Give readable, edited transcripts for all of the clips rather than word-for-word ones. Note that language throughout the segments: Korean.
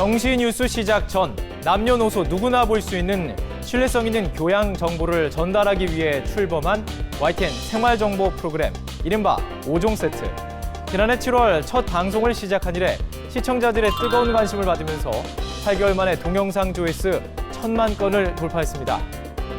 정시 뉴스 시작 전 남녀노소 누구나 볼 수 있는 신뢰성 있는 교양 정보를 전달하기 위해 출범한 YTN 생활정보 프로그램 이른바 5종 세트. 지난해 7월 첫 방송을 시작한 이래 시청자들의 뜨거운 관심을 받으면서 8개월 만에 동영상 조회수 1,000만 건을 돌파했습니다.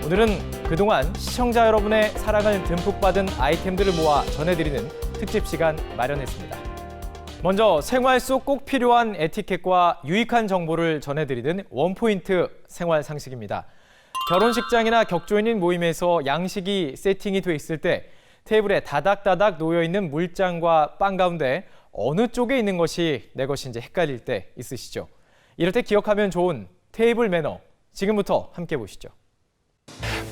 오늘은 그동안 시청자 여러분의 사랑을 듬뿍 받은 아이템들을 모아 전해드리는 특집 시간 마련했습니다. 먼저 생활 속 꼭 필요한 에티켓과 유익한 정보를 전해드리는 원포인트 생활 상식입니다. 결혼식장이나 격조인 모임에서 양식이 세팅이 돼 있을 때 테이블에 다닥다닥 놓여있는 물잔과 빵 가운데 어느 쪽에 있는 것이 내 것인지 헷갈릴 때 있으시죠? 이럴 때 기억하면 좋은 테이블 매너, 지금부터 함께 보시죠.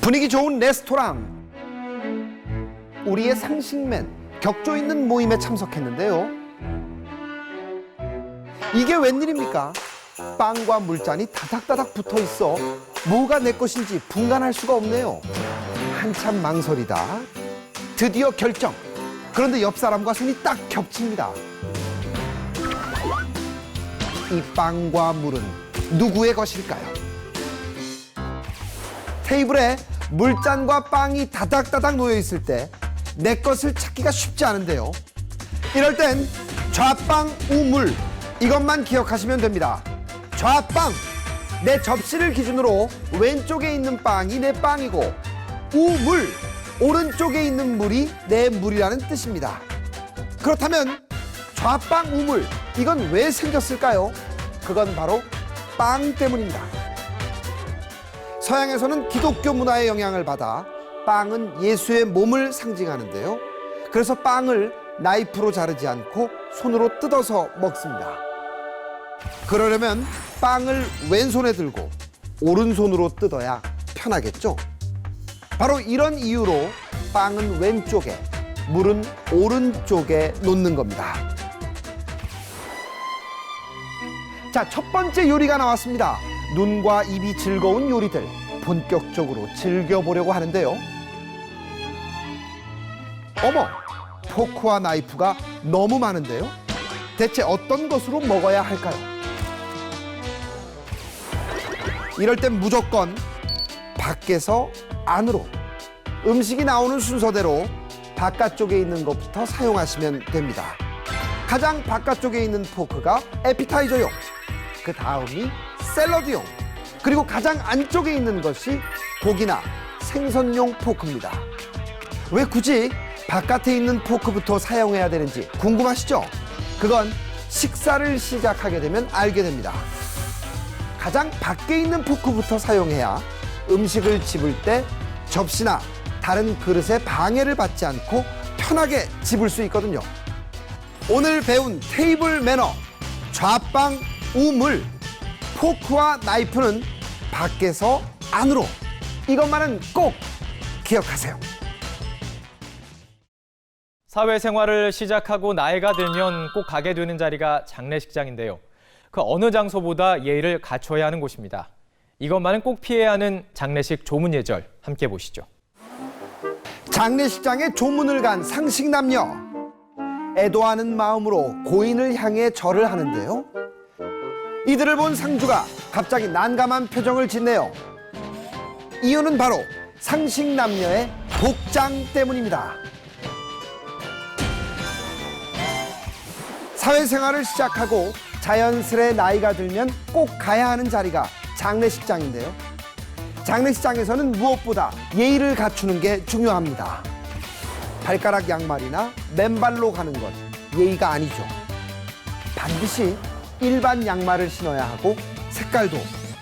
분위기 좋은 레스토랑. 우리의 상식맨, 격조 있는 모임에 참석했는데요. 이게 웬일입니까? 빵과 물잔이 다닥다닥 붙어 있어 뭐가 내 것인지 분간할 수가 없네요. 한참 망설이다 드디어 결정. 그런데 옆 사람과 손이 딱 겹칩니다. 이 빵과 물은 누구의 것일까요? 테이블에 물잔과 빵이 다닥다닥 놓여 있을 때 내 것을 찾기가 쉽지 않은데요. 이럴 땐 좌빵 우물, 이것만 기억하시면 됩니다. 좌빵, 내 접시를 기준으로 왼쪽에 있는 빵이 내 빵이고, 우물, 오른쪽에 있는 물이 내 물이라는 뜻입니다. 그렇다면 좌빵 우물, 이건 왜 생겼을까요? 그건 바로 빵 때문입니다. 서양에서는 기독교 문화의 영향을 받아 빵은 예수의 몸을 상징하는데요. 그래서 빵을 나이프로 자르지 않고 손으로 뜯어서 먹습니다. 그러려면 빵을 왼손에 들고 오른손으로 뜯어야 편하겠죠? 바로 이런 이유로 빵은 왼쪽에, 물은 오른쪽에 놓는 겁니다. 자, 첫 번째 요리가 나왔습니다. 눈과 입이 즐거운 요리들, 본격적으로 즐겨보려고 하는데요. 어머, 포크와 나이프가 너무 많은데요. 대체 어떤 것으로 먹어야 할까요? 이럴 땐 무조건 밖에서 안으로, 음식이 나오는 순서대로 바깥쪽에 있는 것부터 사용하시면 됩니다. 가장 바깥쪽에 있는 포크가 에피타이저용, 그 다음이 샐러드용, 그리고 가장 안쪽에 있는 것이 고기나 생선용 포크입니다. 왜 굳이 바깥에 있는 포크부터 사용해야 되는지 궁금하시죠? 그건 식사를 시작하게 되면 알게 됩니다. 가장 밖에 있는 포크부터 사용해야 음식을 집을 때 접시나 다른 그릇에 방해를 받지 않고 편하게 집을 수 있거든요. 오늘 배운 테이블 매너, 좌빵 우물, 포크와 나이프는 밖에서 안으로, 이것만은 꼭 기억하세요. 사회생활을 시작하고 나이가 들면 꼭 가게 되는 자리가 장례식장인데요. 그 어느 장소보다 예의를 갖춰야 하는 곳입니다. 이것만은 꼭 피해야 하는 장례식 조문 예절 함께 보시죠. 장례식장에 조문을 간 상식남녀. 애도하는 마음으로 고인을 향해 절을 하는데요. 이들을 본 상주가 갑자기 난감한 표정을 짓네요. 이유는 바로 상식남녀의 복장 때문입니다. 사회생활을 시작하고 자연스레 나이가 들면 꼭 가야 하는 자리가 장례식장인데요. 장례식장에서는 무엇보다 예의를 갖추는 게 중요합니다. 발가락 양말이나 맨발로 가는 것 예의가 아니죠. 반드시 일반 양말을 신어야 하고 색깔도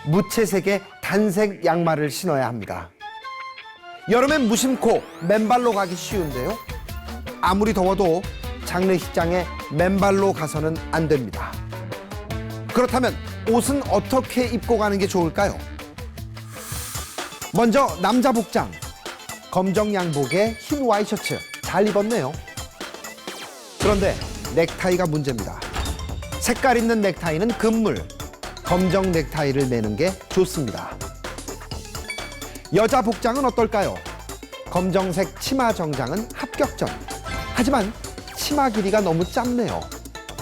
무채색의 단색 양말을 신어야 합니다. 여름엔 무심코 맨발로 가기 쉬운데요. 아무리 더워도 장례식장에 맨발로 가서는 안 됩니다. 그렇다면 옷은 어떻게 입고 가는 게 좋을까요? 먼저 남자 복장, 검정 양복에 흰 와이셔츠 잘 입었네요. 그런데 넥타이가 문제입니다. 색깔 있는 넥타이는 금물, 검정 넥타이를 매는 게 좋습니다. 여자 복장은 어떨까요? 검정색 치마 정장은 합격점. 하지만 치마 길이가 너무 짧네요.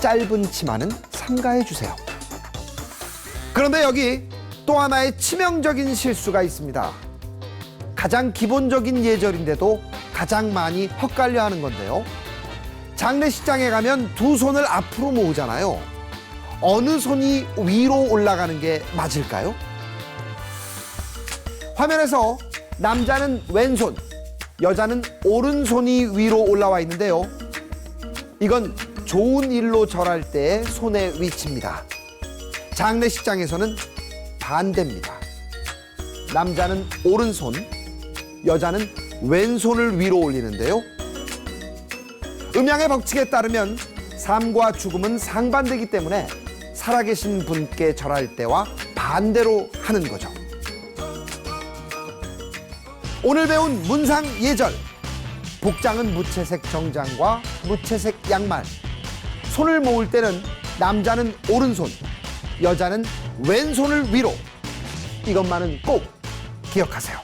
짧은 치마는 삼가해 주세요. 그런데 여기 또 하나의 치명적인 실수가 있습니다. 가장 기본적인 예절인데도 가장 많이 헛갈려 하는 건데요. 장례식장에 가면 두 손을 앞으로 모으잖아요. 어느 손이 위로 올라가는 게 맞을까요? 화면에서 남자는 왼손, 여자는 오른손이 위로 올라와 있는데요. 이건 좋은 일로 절할 때의 손의 위치입니다. 장례식장에서는 반대입니다. 남자는 오른손, 여자는 왼손을 위로 올리는데요. 음양의 법칙에 따르면 삶과 죽음은 상반되기 때문에 살아계신 분께 절할 때와 반대로 하는 거죠. 오늘 배운 문상 예절. 복장은 무채색 정장과 무채색 양말. 손을 모을 때는 남자는 오른손, 여자는 왼손을 위로. 이것만은 꼭 기억하세요.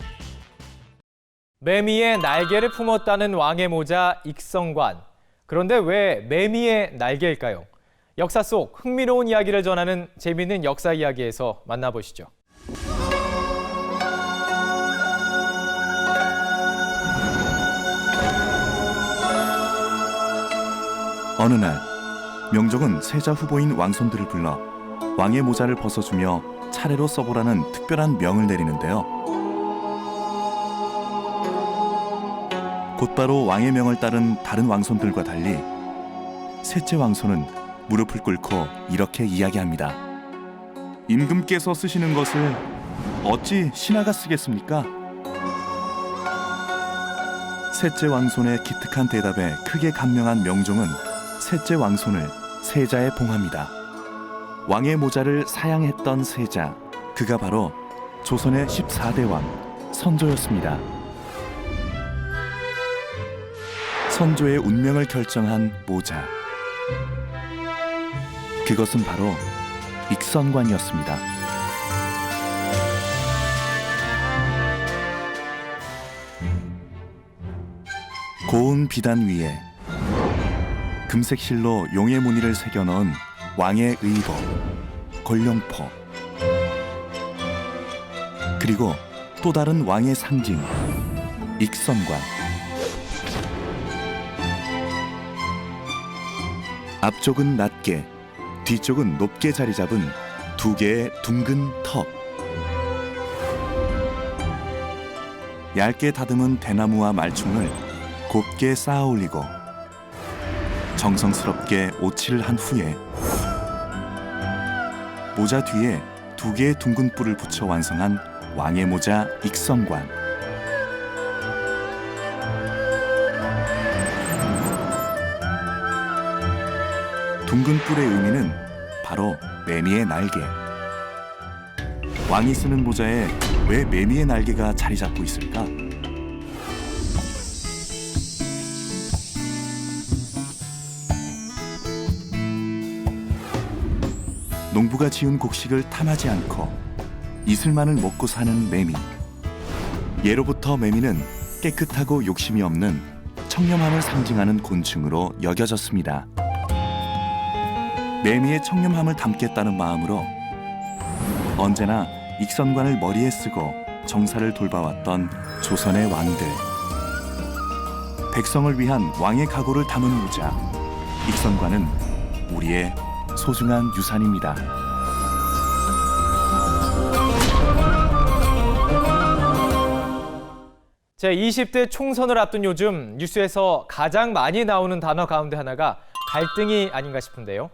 매미의 날개를 품었다는 왕의 모자 익성관. 그런데 왜 매미의 날개일까요? 역사 속 흥미로운 이야기를 전하는 재미있는 역사 이야기에서 만나보시죠. 어느 날 명종은 세자 후보인 왕손들을 불러 왕의 모자를 벗어주며 차례로 써보라는 특별한 명을 내리는데요. 곧바로 왕의 명을 따른 다른 왕손들과 달리 셋째 왕손은 무릎을 꿇고 이렇게 이야기합니다. 임금께서 쓰시는 것을 어찌 신하가 쓰겠습니까? 셋째 왕손의 기특한 대답에 크게 감명한 명종은 셋째 왕손을 세자에 봉합니다. 왕의 모자를 사양했던 세자, 그가 바로 조선의 14대 왕 선조였습니다. 선조의 운명을 결정한 모자, 그것은 바로 익선관이었습니다. 고운 비단 위에 금색 실로 용의 무늬를 새겨 넣은 왕의 의복, 골룡포, 그리고 또 다른 왕의 상징, 익선관. 앞쪽은 낮게, 뒤쪽은 높게 자리 잡은 두 개의 둥근 턱. 얇게 다듬은 대나무와 말총을 곱게 쌓아 올리고 정성스럽게 오칠을 한 후에 모자 뒤에 두 개의 둥근 뿔을 붙여 완성한 왕의 모자 익선관. 둥근 뿔의 의미는 바로 매미의 날개. 왕이 쓰는 모자에 왜 매미의 날개가 자리 잡고 있을까? 농부가 지은 곡식을 탐하지 않고 이슬만을 먹고 사는 매미. 예로부터 매미는 깨끗하고 욕심이 없는 청렴함을 상징하는 곤충으로 여겨졌습니다. 매미의 청렴함을 담겠다는 마음으로 언제나 익선관을 머리에 쓰고 정사를 돌봐왔던 조선의 왕들. 백성을 위한 왕의 각오를 담은 모자, 익선관은 우리의 소중한 유산입니다. 제20대 총선을 앞둔 요즘 뉴스에서 가장 많이 나오는 단어 가운데 하나가 갈등이 아닌가 싶은데요.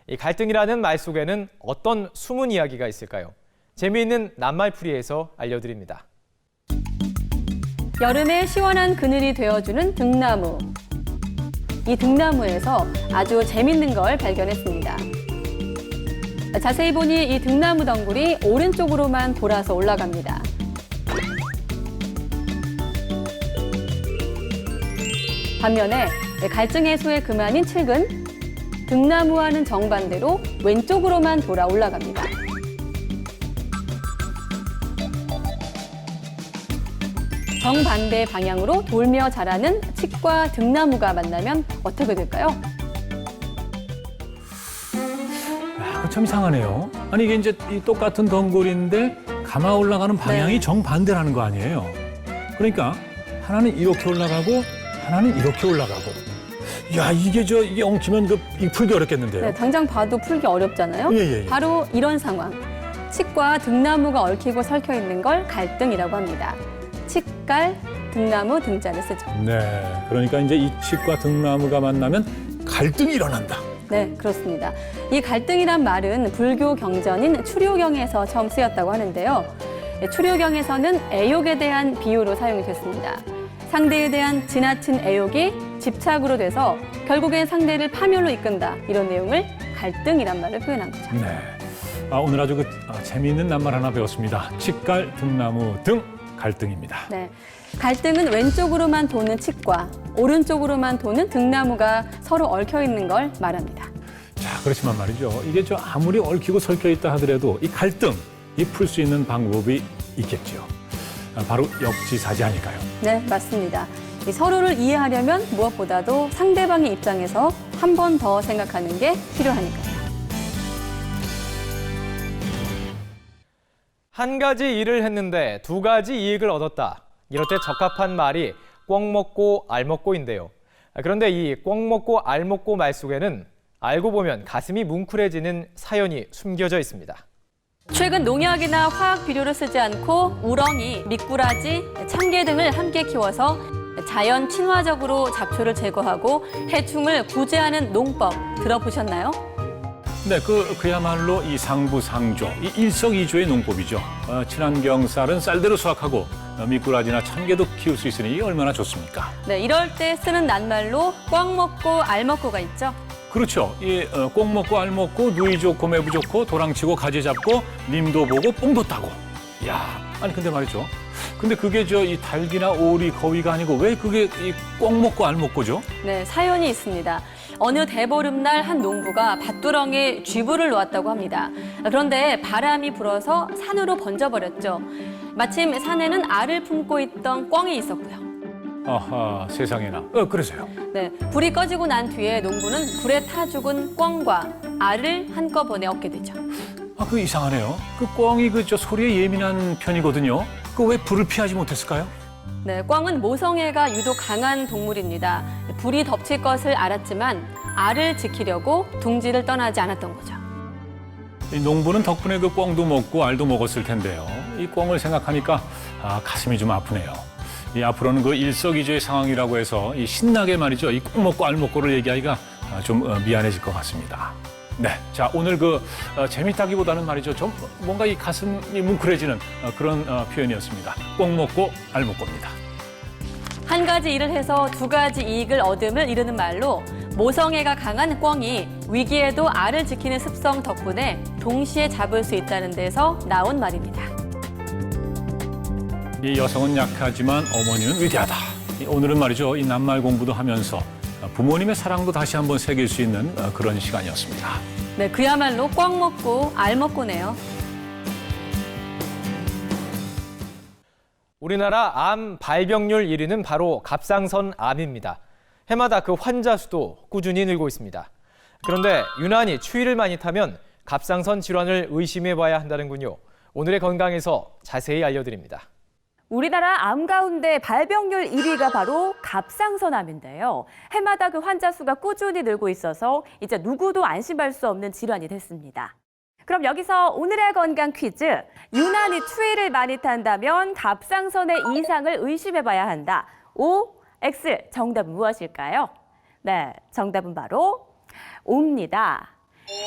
이 갈등이라는 말 속에는 어떤 숨은 이야기가 있을까요? 재미있는 낱말풀이에서 알려드립니다. 여름에 시원한 그늘이 되어주는 등나무. 이 등나무에서 아주 재밌는 걸 발견했습니다. 자세히 보니 이 등나무 덩굴이 오른쪽으로만 돌아서 올라갑니다. 반면에 갈증 해소의 그만인 칡은 등나무와는 정반대로 왼쪽으로만 돌아 올라갑니다. 정반대 방향으로 돌며 자라는 칡과 등나무가 만나면 어떻게 될까요? 참 이상하네요. 아니 이게 이제 이 똑같은 덩굴인데 감아 올라가는 방향이 네. 정반대라는 거 아니에요. 그러니까 하나는 이렇게 올라가고 하나는 이렇게 올라가고. 야 이게 엉키면 이 풀기 어렵겠는데요. 네, 당장 봐도 풀기 어렵잖아요. 예. 바로 이런 상황. 칡과 등나무가 얽히고 설켜 있는 걸 갈등이라고 합니다. 칡갈, 등나무, 등자를 쓰죠. 네, 그러니까 이제 이 칡과 등나무가 만나면 갈등이 일어난다. 네, 그렇습니다. 이 갈등이란 말은 불교 경전인 추료경에서 처음 쓰였다고 하는데요. 추료경에서는 애욕에 대한 비유로 사용이 됐습니다. 상대에 대한 지나친 애욕이 집착으로 돼서 결국엔 상대를 파멸로 이끈다. 이런 내용을 갈등이란 말을 표현한 거죠. 네. 오늘 아주 재미있는 낱말 하나 배웠습니다. 칡갈, 등나무, 등 갈등입니다. 네, 갈등은 왼쪽으로만 도는 칡과 오른쪽으로만 도는 등나무가 서로 얽혀 있는 걸 말합니다. 자, 그렇지만 말이죠. 이게 아무리 얽히고 설켜 있다 하더라도 이 갈등, 풀 수 있는 방법이 있겠죠. 바로 역지사지 아닐까요? 네, 맞습니다. 이 서로를 이해하려면 무엇보다도 상대방의 입장에서 한 번 더 생각하는 게 필요하니까요. 한 가지 일을 했는데 두 가지 이익을 얻었다. 이럴 때 적합한 말이 꿩 먹고 알 먹고인데요. 그런데 이 꿩 먹고 알 먹고 말 속에는 알고 보면 가슴이 뭉클해지는 사연이 숨겨져 있습니다. 최근 농약이나 화학 비료를 쓰지 않고 우렁이, 미꾸라지, 참개 등을 함께 키워서 자연 친화적으로 잡초를 제거하고 해충을 구제하는 농법 들어보셨나요? 네, 그야말로 이 상부상조, 이 일석이조의 농법이죠. 친환경 쌀은 쌀대로 수확하고 미꾸라지나 참개도 키울 수 있으니 얼마나 좋습니까? 네, 이럴 때 쓰는 낱말로 꿩 먹고 알 먹고가 있죠. 그렇죠. 꽁 먹고 알 먹고 누이 좋고 매부 좋고 도랑치고 가지 잡고 님도 보고 뽕도 따고. 야, 아니 근데 말이죠. 근데 그게 이 닭이나 오리, 거위가 아니고 왜 그게 꽁 먹고 알 먹고죠? 네, 사연이 있습니다. 어느 대보름날 한 농부가 밭두렁에 쥐불을 놓았다고 합니다. 그런데 바람이 불어서 산으로 번져버렸죠. 마침 산에는 알을 품고 있던 꿩이 있었고요. 아하, 세상에나. 그래서요. 네, 불이 꺼지고 난 뒤에 농부는 불에 타 죽은 꿩과 알을 한꺼번에 얻게 되죠. 그 이상하네요. 꿩이 소리에 예민한 편이거든요. 왜 불을 피하지 못했을까요? 네, 꿩은 모성애가 유독 강한 동물입니다. 불이 덮칠 것을 알았지만 알을 지키려고 둥지를 떠나지 않았던 거죠. 이 농부는 덕분에 꿩도 먹고 알도 먹었을 텐데요. 이 꿩을 생각하니까 가슴이 좀 아프네요. 앞으로는 일석이조의 상황이라고 해서 신나게 말이죠. 이 꽁 먹고 알 먹고를 얘기하기가 좀 미안해질 것 같습니다. 네, 자 오늘 재밌다기보다는 말이죠. 좀 뭔가 이 가슴이 뭉클해지는 그런 표현이었습니다. 꽁 먹고 알 먹고입니다. 한 가지 일을 해서 두 가지 이익을 얻음을 이르는 말로 모성애가 강한 꿩이 위기에도 알을 지키는 습성 덕분에 동시에 잡을 수 있다는 데서 나온 말입니다. 이 여성은 약하지만 어머니는 위대하다. 오늘은 말이죠. 이 낱말 공부도 하면서 부모님의 사랑도 다시 한번 새길 수 있는 그런 시간이었습니다. 네, 그야말로 꿩 먹고 알 먹고네요. 우리나라 암 발병률 1위는 바로 갑상선 암입니다. 해마다 그 환자 수도 꾸준히 늘고 있습니다. 그런데 유난히 추위를 많이 타면 갑상선 질환을 의심해봐야 한다는군요. 오늘의 건강에서 자세히 알려드립니다. 우리나라 암 가운데 발병률 1위가 바로 갑상선암인데요. 해마다 그 환자 수가 꾸준히 늘고 있어서 이제 누구도 안심할 수 없는 질환이 됐습니다. 그럼 여기서 오늘의 건강 퀴즈. 유난히 추위를 많이 탄다면 갑상선의 이상을 의심해봐야 한다. O, X. 정답은 무엇일까요? 네, 정답은 바로 O입니다.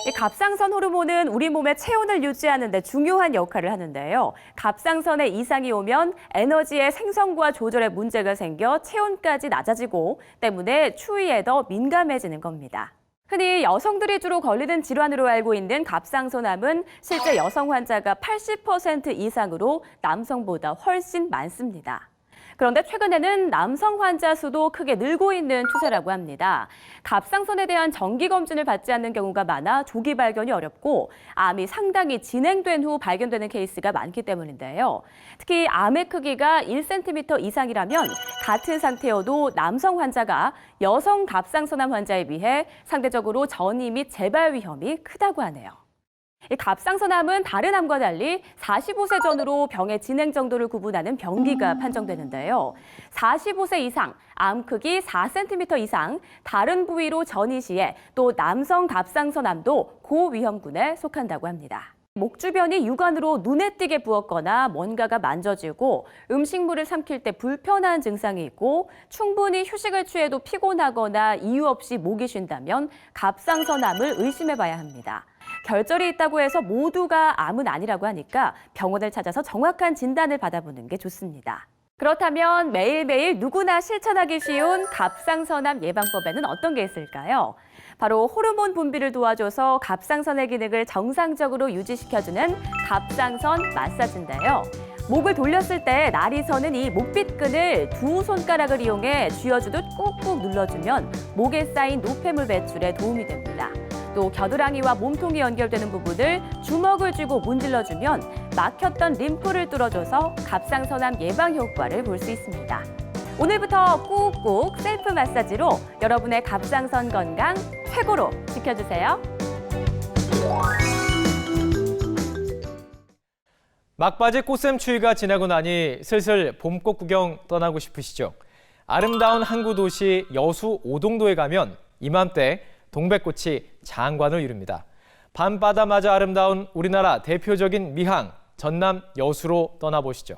이 갑상선 호르몬은 우리 몸의 체온을 유지하는 데 중요한 역할을 하는데요. 갑상선에 이상이 오면 에너지의 생성과 조절에 문제가 생겨 체온까지 낮아지고 때문에 추위에 더 민감해지는 겁니다. 흔히 여성들이 주로 걸리는 질환으로 알고 있는 갑상선암은 실제 여성 환자가 80% 이상으로 남성보다 훨씬 많습니다. 그런데 최근에는 남성 환자 수도 크게 늘고 있는 추세라고 합니다. 갑상선에 대한 정기검진을 받지 않는 경우가 많아 조기 발견이 어렵고 암이 상당히 진행된 후 발견되는 케이스가 많기 때문인데요. 특히 암의 크기가 1cm 이상이라면 같은 상태여도 남성 환자가 여성 갑상선암 환자에 비해 상대적으로 전이 및 재발 위험이 크다고 하네요. 이 갑상선암은 다른 암과 달리 45세 전후로 병의 진행 정도를 구분하는 병기가 판정되는데요. 45세 이상, 암 크기 4cm 이상, 다른 부위로 전이 시에 또 남성 갑상선암도 고위험군에 속한다고 합니다. 목 주변이 육안으로 눈에 띄게 부었거나 뭔가가 만져지고 음식물을 삼킬 때 불편한 증상이 있고 충분히 휴식을 취해도 피곤하거나 이유 없이 목이 쉰다면 갑상선암을 의심해 봐야 합니다. 결절이 있다고 해서 모두가 암은 아니라고 하니까 병원을 찾아서 정확한 진단을 받아보는 게 좋습니다. 그렇다면 매일매일 누구나 실천하기 쉬운 갑상선암 예방법에는 어떤 게 있을까요? 바로 호르몬 분비를 도와줘서 갑상선의 기능을 정상적으로 유지시켜주는 갑상선 마사지인데요. 목을 돌렸을 때 날이 서는 이 목빗근을 두 손가락을 이용해 쥐어주듯 꾹꾹 눌러주면 목에 쌓인 노폐물 배출에 도움이 됩니다. 또 겨드랑이와 몸통이 연결되는 부분을 주먹을 쥐고 문질러주면 막혔던 림프를 뚫어줘서 갑상선암 예방 효과를 볼 수 있습니다. 오늘부터 꾹꾹 셀프 마사지로 여러분의 갑상선 건강 최고로 지켜주세요. 막바지 꽃샘 추위가 지나고 나니 슬슬 봄꽃 구경 떠나고 싶으시죠? 아름다운 항구 도시 여수 오동도에 가면 이맘때 동백꽃이 장관을 이룹니다. 밤바다마저 아름다운 우리나라 대표적인 미항, 전남 여수로 떠나보시죠.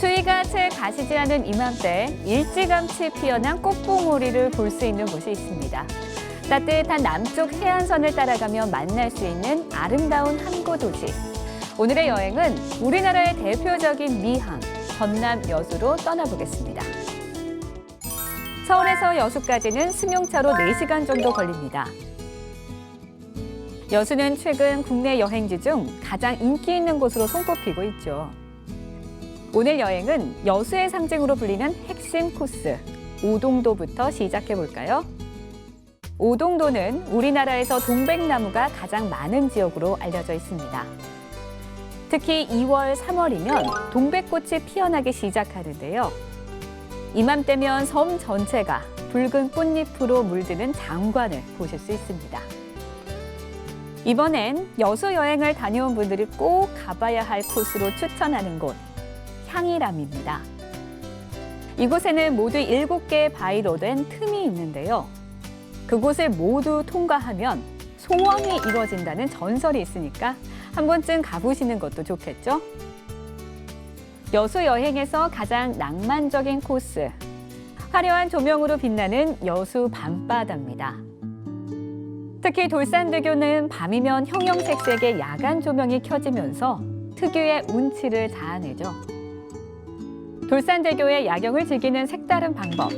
추위가 채 가시지 않은 이맘때 일찌감치 피어난 꽃봉오리를 볼 수 있는 곳이 있습니다. 따뜻한 남쪽 해안선을 따라가며 만날 수 있는 아름다운 항구 도시. 오늘의 여행은 우리나라의 대표적인 미항, 전남 여수로 떠나보겠습니다. 서울에서 여수까지는 승용차로 4시간 정도 걸립니다. 여수는 최근 국내 여행지 중 가장 인기 있는 곳으로 손꼽히고 있죠. 오늘 여행은 여수의 상징으로 불리는 핵심 코스, 오동도부터 시작해 볼까요? 오동도는 우리나라에서 동백나무가 가장 많은 지역으로 알려져 있습니다. 특히 2월, 3월이면 동백꽃이 피어나기 시작하는데요. 이맘때면 섬 전체가 붉은 꽃잎으로 물드는 장관을 보실 수 있습니다. 이번엔 여수 여행을 다녀온 분들이 꼭 가봐야 할 코스로 추천하는 곳, 향이람입니다. 이곳에는 모두 7개의 바위로 된 틈이 있는데요. 그곳을 모두 통과하면 소원이 이루어진다는 전설이 있으니까 한 번쯤 가보시는 것도 좋겠죠? 여수 여행에서 가장 낭만적인 코스, 화려한 조명으로 빛나는 여수 밤바다입니다. 특히 돌산대교는 밤이면 형형색색의 야간 조명이 켜지면서 특유의 운치를 자아내죠. 돌산대교의 야경을 즐기는 색다른 방법,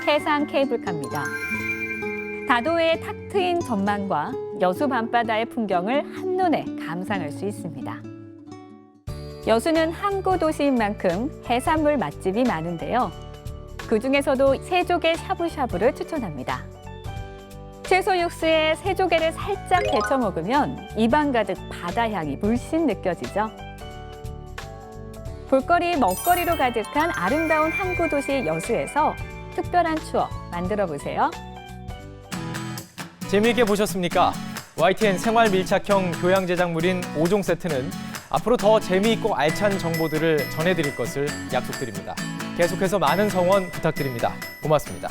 해상 케이블카입니다. 다도해의 탁 트인 전망과 여수 밤바다의 풍경을 한눈에 감상할 수 있습니다. 여수는 항구 도시인 만큼 해산물 맛집이 많은데요. 그중에서도 새조개 샤브샤브를 추천합니다. 채소 육수에 새조개를 살짝 데쳐 먹으면 입안 가득 바다 향이 물씬 느껴지죠. 볼거리, 먹거리로 가득한 아름다운 항구 도시 여수에서 특별한 추억 만들어 보세요. 재미있게 보셨습니까? YTN 생활 밀착형 교양 제작물인 5종 세트는 앞으로 더 재미있고 알찬 정보들을 전해드릴 것을 약속드립니다. 계속해서 많은 성원 부탁드립니다. 고맙습니다.